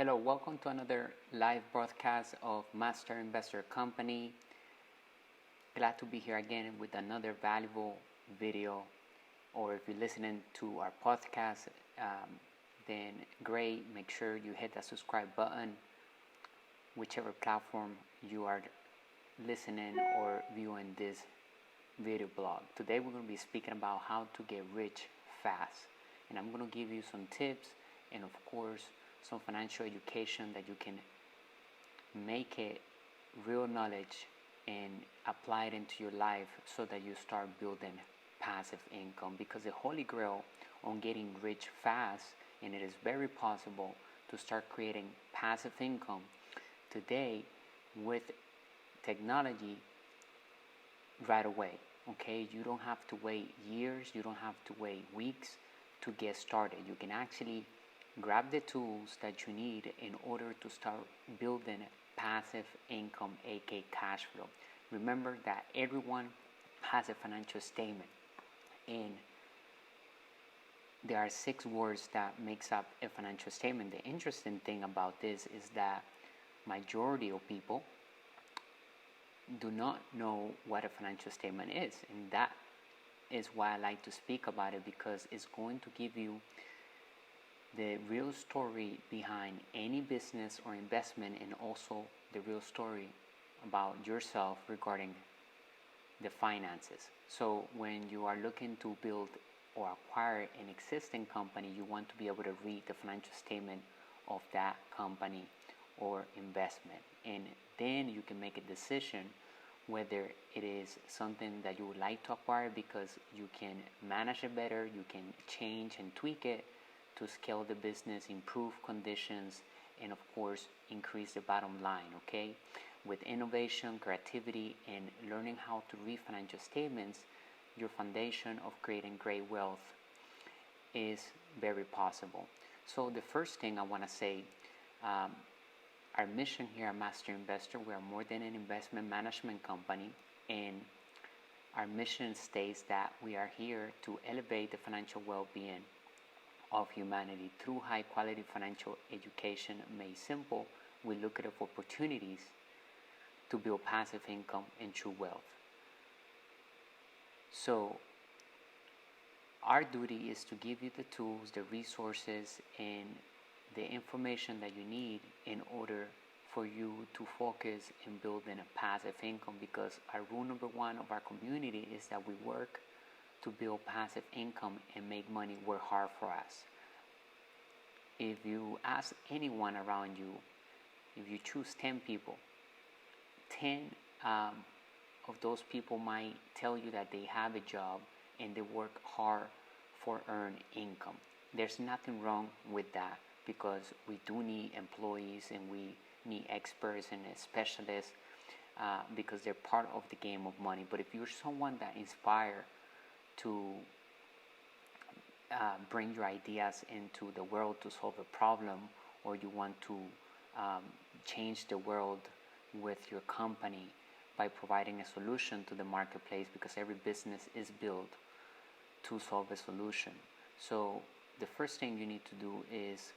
Hello, welcome to another live broadcast of Master Investor Company. Glad to be here again with another valuable video, or if you're listening to our podcast, then great. Make sure you hit that subscribe button, whichever platform you are listening or viewing this video blog. Today we're going to be speaking about how to get rich fast, and I'm going to give you some tips and of course some financial education that you can make it real knowledge and apply it into your life so that you start building passive income, because the holy grail on getting rich fast, and it is very possible to start creating passive income today with technology right away. Okay, you don't have to wait years, you don't have to wait weeks to get started. You can actually grab the tools that you need in order to start building passive income, aka cash flow. Remember that everyone has a financial statement, and there are 6 words that makes up a financial statement. The interesting thing about this is that majority of people do not know what a financial statement is, and that is why I like to speak about it, because it's going to give you the real story behind any business or investment, and also the real story about yourself regarding the finances. So when you are looking to build or acquire an existing company, you want to be able to read the financial statement of that company or investment, and then you can make a decision whether it is something that you would like to acquire because you can manage it better, you can change and tweak it to scale the business, improve conditions, and of course increase the bottom line. Okay, with innovation, creativity, and learning how to read financial statements, your foundation of creating great wealth is very possible. So the first thing I want to say, our mission here at Master Investor, we are more than an investment management company, and our mission states that we are here to elevate the financial well-being of humanity through high quality financial education made simple. We look at opportunities to build passive income and true wealth. So our duty is to give you the tools, the resources, and the information that you need in order for you to focus in building a passive income, because our rule number 1 of our community is that we work to build passive income and make money work hard for us. If you ask anyone around you, if you choose 10 people, 10 of those people might tell you that they have a job and they work hard for earn income. There's nothing wrong with that, because we do need employees and we need experts and specialists because they're part of the game of money. But if you're someone that inspires to bring your ideas into the world to solve a problem, or you want to change the world with your company by providing a solution to the marketplace, because every business is built to solve a solution. So the first thing you need to do is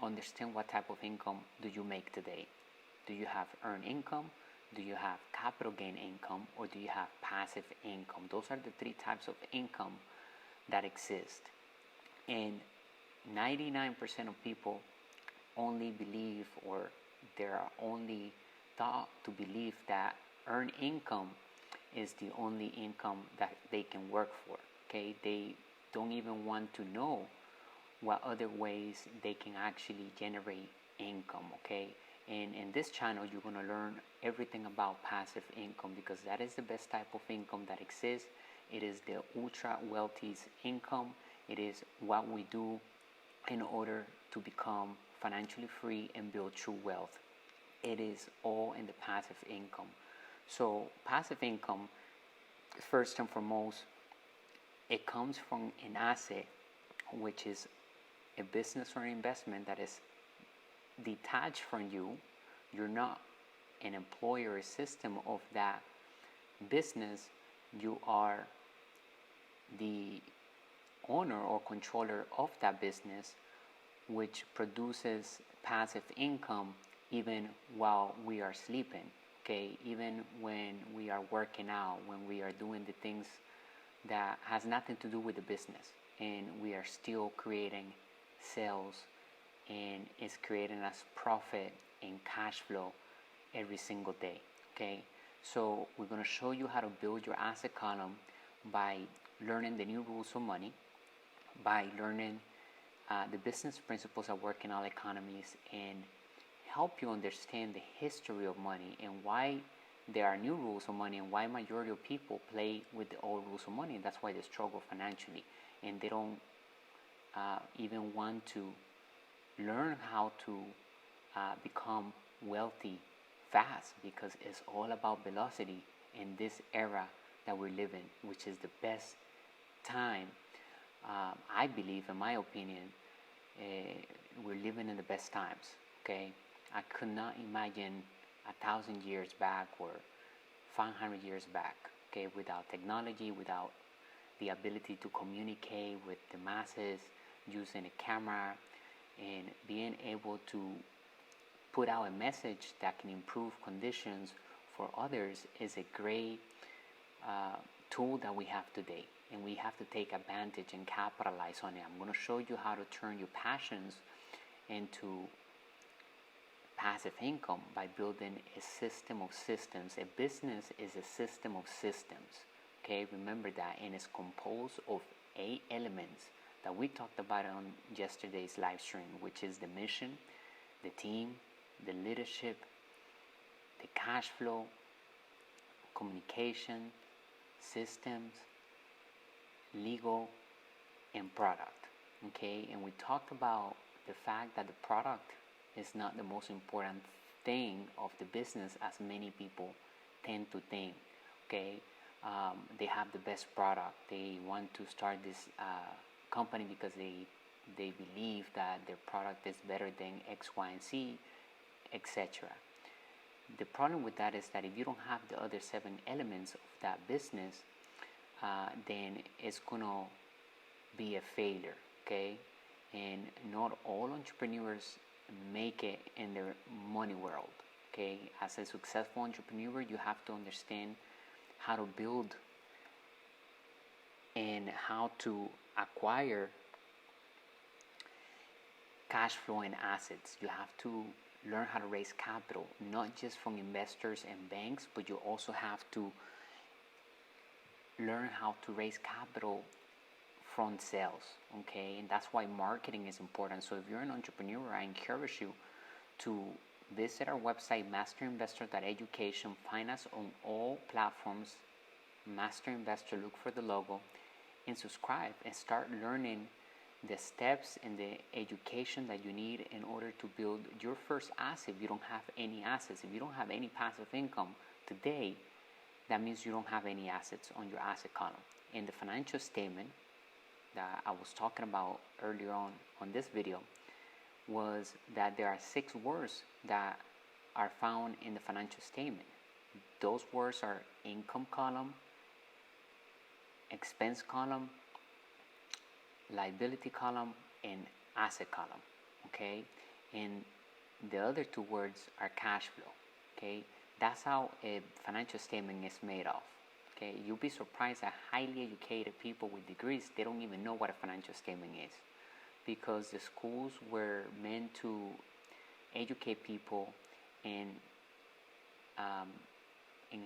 understand what type of income do you make today. Do you have earned income? Do you have capital gain income? Or do you have passive income? Those are the 3 types of income that exist. And 99% of people only believe, or they are only taught to believe, that earned income is the only income that they can work for. Okay, they don't even want to know what other ways they can actually generate income. Okay, and in this channel you're going to learn everything about passive income, because that is the best type of income that exists. It is the ultra wealthiest income. It is what we do in order to become financially free and build true wealth. It is all in the passive income. So passive income, first and foremost, it comes from an asset, which is a business or investment that is detached from you. You're not an employee or a system of that business. You are the owner or controller of that business which produces passive income even while we are sleeping. Okay, even when we are working out, when we are doing the things that has nothing to do with the business, and we are still creating sales, and it's creating us profit and cash flow every single day. Okay, so we're going to show you how to build your asset column by learning the new rules of money, by learning the business principles that work in all economies, and help you understand the history of money and why there are new rules of money and why majority of people play with the old rules of money. And that's why they struggle financially, and they don't even want to learn how to become wealthy fast, because it's all about velocity in this era that we're living, which is the best time. I believe, in my opinion, we're living in the best times. Okay, I could not imagine 1,000 years back or 500 years back, okay, without technology, without the ability to communicate with the masses using a camera and being able to put out a message that can improve conditions for others is a great tool that we have today, and we have to take advantage and capitalize on it. I'm going to show you how to turn your passions into passive income by building a system of systems. A business is a system of systems. Okay, remember that, and it's composed of 8 elements that we talked about on yesterday's live stream, which is the mission, the team, the leadership, the cash flow, communication, systems, legal, and product. Okay, and we talked about the fact that the product is not the most important thing of the business as many people tend to think. Okay, they have the best product. They want to start this company because they believe that their product is better than X, Y, and Z, etc. The problem with that is that if you don't have the other 7 elements of that business, then it's gonna be a failure. Okay, and not all entrepreneurs make it in their money world. Okay, as a successful entrepreneur, you have to understand how to build and how to acquire cash flow and assets. You have to learn how to raise capital, not just from investors and banks, but you also have to learn how to raise capital from sales. Okay, and that's why marketing is important. So if you're an entrepreneur, I encourage you to visit our website, MasterInvestor.education. Find us on all platforms, Master Investor. Look for the logo and subscribe, and start learning the steps and the education that you need in order to build your first asset. If you don't have any assets, if you don't have any passive income today, that means you don't have any assets on your asset column. In the financial statement that I was talking about earlier on this video was that there are 6 words that are found in the financial statement. Those words are income column, expense column, liability column, and asset column. Okay, and the other 2 words are cash flow. Okay, that's how a financial statement is made of. Okay, you'll be surprised at highly educated people with degrees, they don't even know what a financial statement is, because the schools were meant to educate people in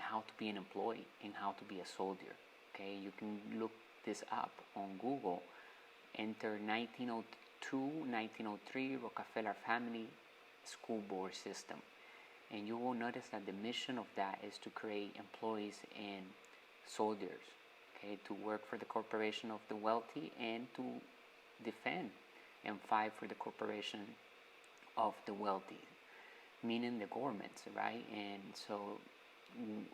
how to be an employee and how to be a soldier. Okay, you can look this up on Google. Enter 1902, 1903 Rockefeller Family School Board System, and you will notice that the mission of that is to create employees and soldiers, okay, to work for the corporation of the wealthy and to defend and fight for the corporation of the wealthy, meaning the governments, right? And so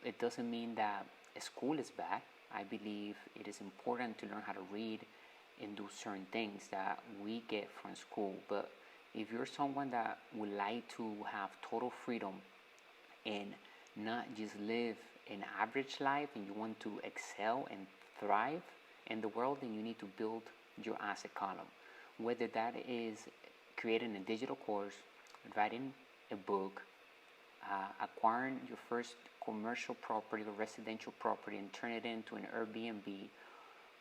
it doesn't mean that a school is bad. I believe it is important to learn how to read and do certain things that we get from school. But if you're someone that would like to have total freedom and not just live an average life, and you want to excel and thrive in the world, then you need to build your asset column. Whether that is creating a digital course, writing a book, acquiring your first commercial property or residential property and turn it into an Airbnb,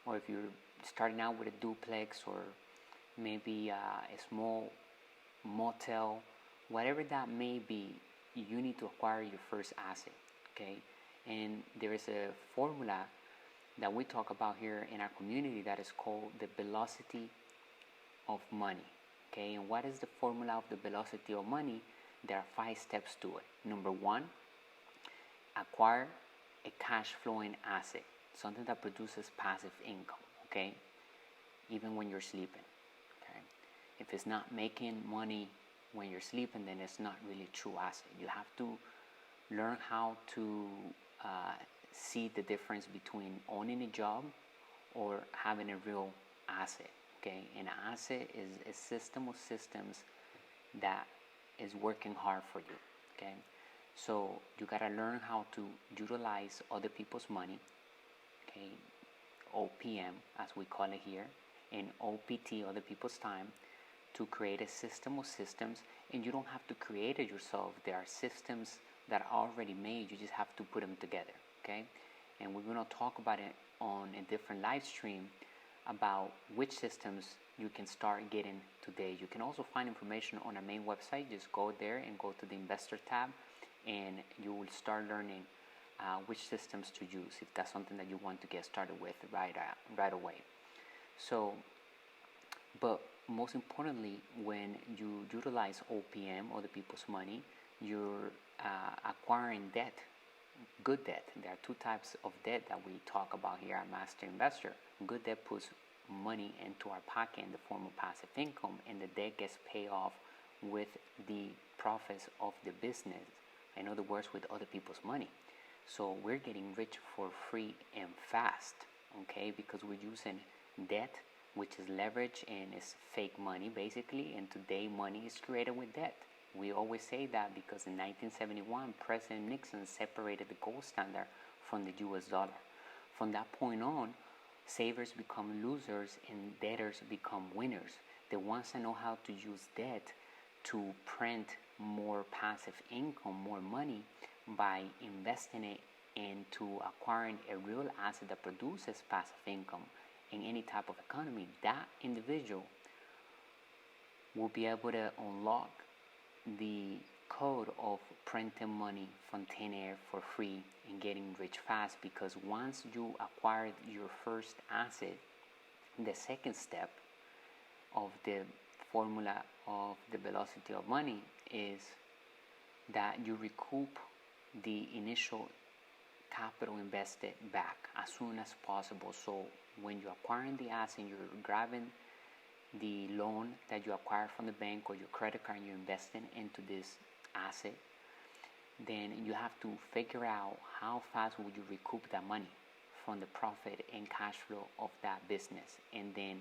or if you're starting out with a duplex or maybe a small motel, whatever that may be, you need to acquire your first asset, okay? And there is a formula that we talk about here in our community that is called the velocity of money, okay? And what is the formula of the velocity of money? There are 5 steps to it. Number 1, acquire a cash flowing asset, something that produces passive income, okay? Even when you're sleeping, okay? If it's not making money when you're sleeping, then it's not really true asset. You have to learn how to see the difference between owning a job or having a real asset, okay? An asset is a system of systems that is working hard for you, okay? So you gotta learn how to utilize other people's money, okay? OPM, as we call it here, and OPT, other people's time, to create a system of systems. And you don't have to create it yourself. There are systems that are already made. You just have to put them together, okay? And we're gonna talk about it on a different live stream about which systems you can start getting today. You can also find information on our main website. Just go there and go to the Investor tab, and you will start learning which systems to use if that's something that you want to get started with right away. So, but most importantly, when you utilize OPM, other people's money, you're acquiring debt, good debt. There are 2 types of debt that we talk about here at Master Investor. Good debt puts money into our pocket in the form of passive income, and the debt gets paid off with the profits of the business. In other words, with other people's money. So we're getting rich for free and fast, okay? Because we're using debt, which is leverage and is fake money basically, and today money is created with debt. We always say that because in 1971, President Nixon separated the gold standard from the US dollar. From that point on, savers become losers and debtors become winners. The ones that know how to use debt to print more passive income, more money, by investing it into acquiring a real asset that produces passive income in any type of economy, that individual will be able to unlock the code of printing money from thin air for free and getting rich fast. Because once you acquire your first asset, the second step of the formula of the velocity of money is that you recoup the initial capital invested back as soon as possible. So when you're acquiring the asset, you're grabbing the loan that you acquire from the bank or your credit card, and you're investing into this asset, then you have to figure out how fast would you recoup that money from the profit and cash flow of that business. And then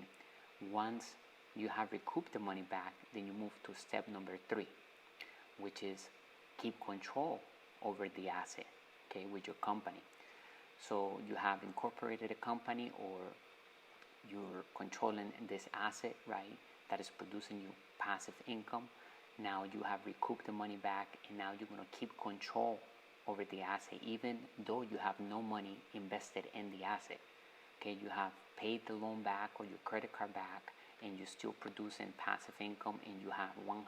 once you have recouped the money back, then you move to step number 3, which is keep control over the asset, okay, with your company. So you have incorporated a company, or you're controlling this asset, right, that is producing you passive income. Now you have recouped the money back, and now you're going to keep control over the asset, even though you have no money invested in the asset. Okay, you have paid the loan back or your credit card back, and you're still producing passive income, and you have 100%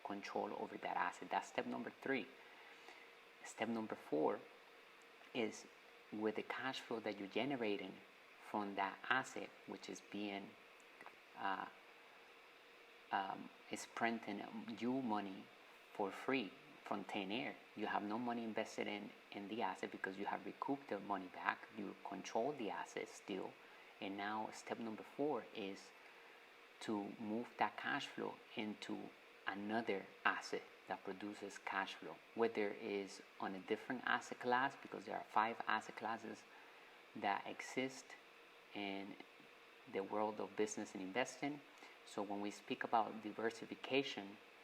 control over that asset. That's step number 3. Step number 4 is with the cash flow that you're generating from that asset, which is being is printing you money for free from thin air. You have no money invested in the asset because you have recouped the money back. You control the asset still. And now step number 4 is to move that cash flow into another asset that produces cash flow, whether it is on a different asset class, because there are 5 asset classes that exist in the world of business and investing. So when we speak about diversification,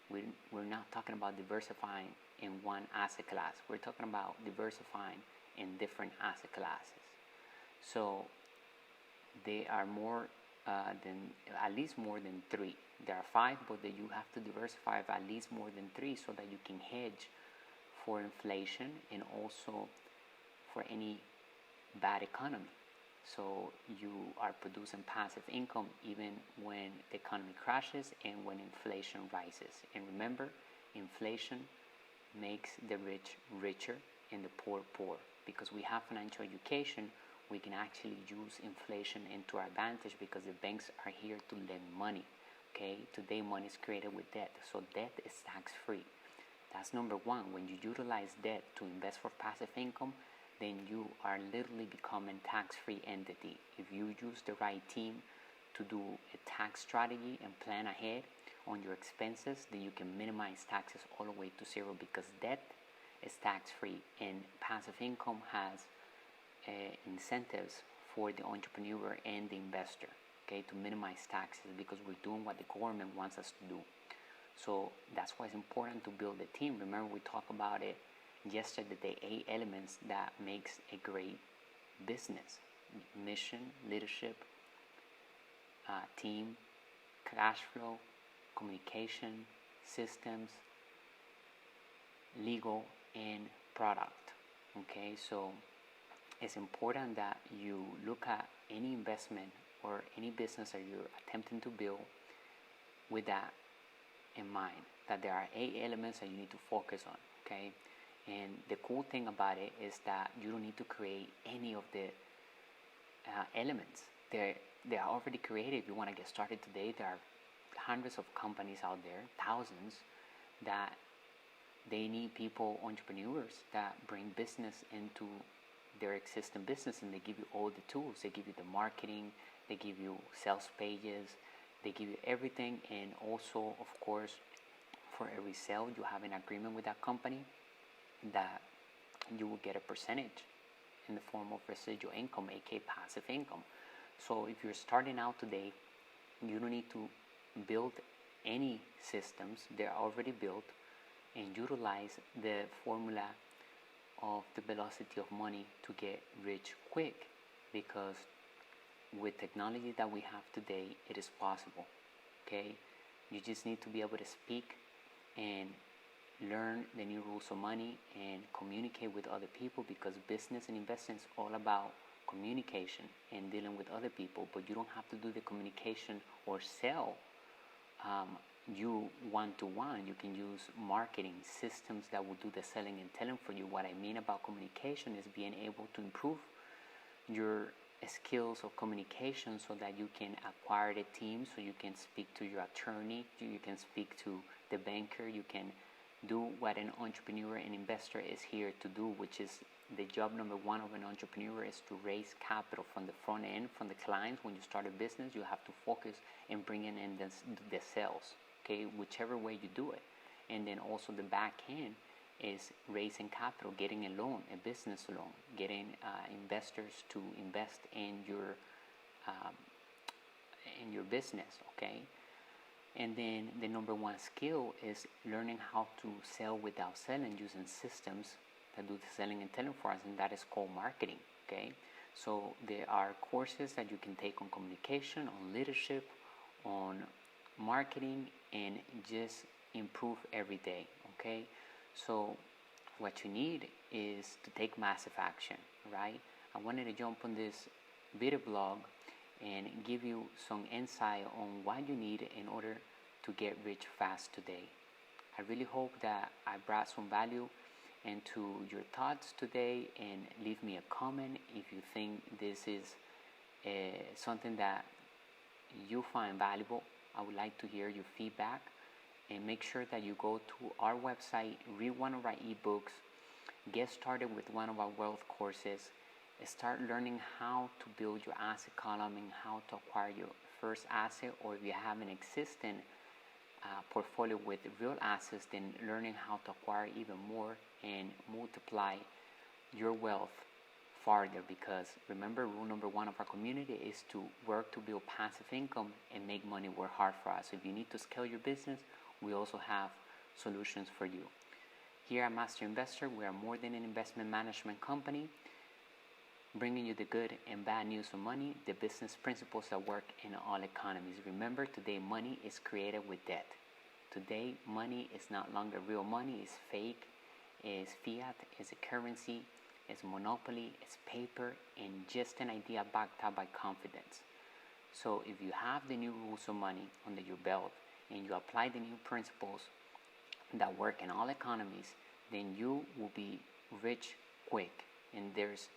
we're not talking about diversifying in one asset class. We're talking about diversifying in different asset classes. So they are more than at least more than 3. There are 5, but that you have to diversify of at least more than 3 so that you can hedge for inflation and also for any bad economy. So you are producing passive income even when the economy crashes and when inflation rises. And remember, inflation makes the rich richer and the poor poor. Because we have financial education, we can actually use inflation into our advantage because the banks are here to lend money. Okay, today money is created with debt, so debt is tax-free. That's number one. When you utilize debt to invest for passive income, then you are literally becoming tax-free entity. If you use the right team to do a tax strategy and plan ahead on your expenses, then you can minimize taxes all the way to 0 because debt is tax-free and passive income has incentives for the entrepreneur and the investor, okay, to minimize taxes because we're doing what the government wants us to do. So that's why it's important to build a team. Remember, we talked about it yesterday, the 8 elements that makes a great business: mission, leadership, team, cash flow, communication, systems, legal, and product. Okay, so it's important that you look at any investment or any business that you're attempting to build with that in mind, that there are 8 elements that you need to focus on. Okay, and the cool thing about it is that you don't need to create any of the elements. They are already created. If you want to get started today, there are hundreds of companies out there, thousands, that they need people, entrepreneurs, that bring business into their existing business, and they give you all the tools. They give you the marketing, they give you sales pages, they give you everything, and also, of course, for every sale, you have an agreement with that company that you will get a percentage in the form of residual income, aka passive income. So if you're starting out today, you don't need to build any systems. They're already built, and utilize the formula of the velocity of money to get rich quick, because with technology that we have today, it is possible. Okay, you just need to be able to speak and learn the new rules of money and communicate with other people, because business and investment is all about communication and dealing with other people. But you don't have to do the communication or sell you one-to-one. You can use marketing systems that will do the selling and telling for you. What I mean about communication is being able to improve your skills of communication so that you can acquire the team, so you can speak to your attorney, you can speak to the banker, you can do what an entrepreneur and investor is here to do, which is the job number 1 of an entrepreneur is to raise capital from the front end, from the clients. When you start a business, you have to focus in bringing in the sales, okay, whichever way you do it. And then also the back end is raising capital, getting a loan, a business loan, getting investors to invest in your business, okay. And then the number 1 skill is learning how to sell without selling, using systems that do the selling and telling for us, and that is called marketing, okay. So there are courses that you can take on communication, on leadership, on marketing, and just improve every day, okay. So what you need is to take massive action, right? I wanted to jump on this video blog and give you some insight on what you need in order to get rich fast today. I really hope that I brought some value into your thoughts today, and leave me a comment if you think this is something that you find valuable. I would like to hear your feedback, and make sure that you go to our website, read one of our ebooks, get started with one of our wealth courses, start learning how to build your asset column and how to acquire your first asset, or if you have an existing portfolio with real assets, then learning how to acquire even more and multiply your wealth farther. Because remember, rule number 1 of our community is to work to build passive income and make money work hard for us. So if you need to scale your business, we also have solutions for you. Here at Master Investor, we are more than an investment management company. bringing you the good and bad news of money, the business principles that work in all economies. Remember, today money is created with debt. Today money is not longer real money, it's fake, it's fiat, it's a currency, it's monopoly, it's paper, and just an idea backed up by confidence. So if you have the new rules of money under your belt and you apply the new principles that work in all economies, then you will be rich quick. And there's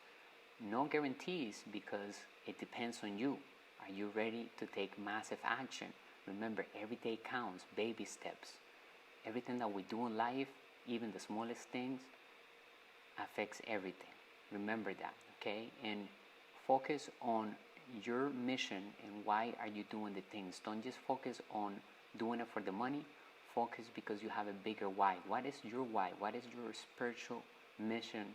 no guarantees because it depends on you. Are you ready to take massive action? Remember, every day counts, baby steps. Everything that we do in life, even the smallest things, affects everything. Remember that, okay? And focus on your mission and why are you doing the things. Don't just focus on doing it for the money. Focus because you have a bigger why. What is your why? What is your spiritual mission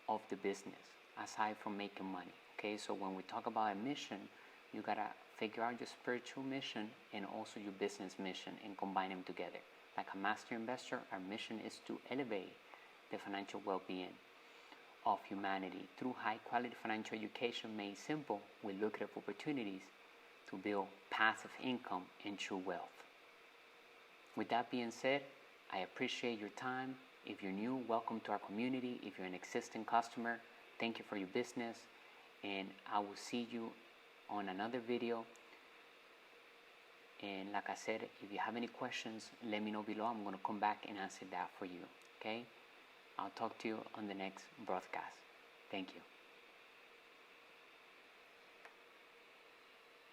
of the business aside from making money? Okay, so when we talk about a mission, you gotta figure out your spiritual mission and also your business mission and combine them together. Like a master investor, our mission is to elevate the financial well-being of humanity through high-quality financial education made simple with lucrative opportunities to build passive income and true wealth. With that being said, I appreciate your time. If you're new, welcome to our community. If you're an existing customer, thank you for your business. And I will see you on another video. And like I said, if you have any questions, let me know below. I'm going to come back and answer that for you. Okay? I'll talk to you on the next broadcast. Thank you.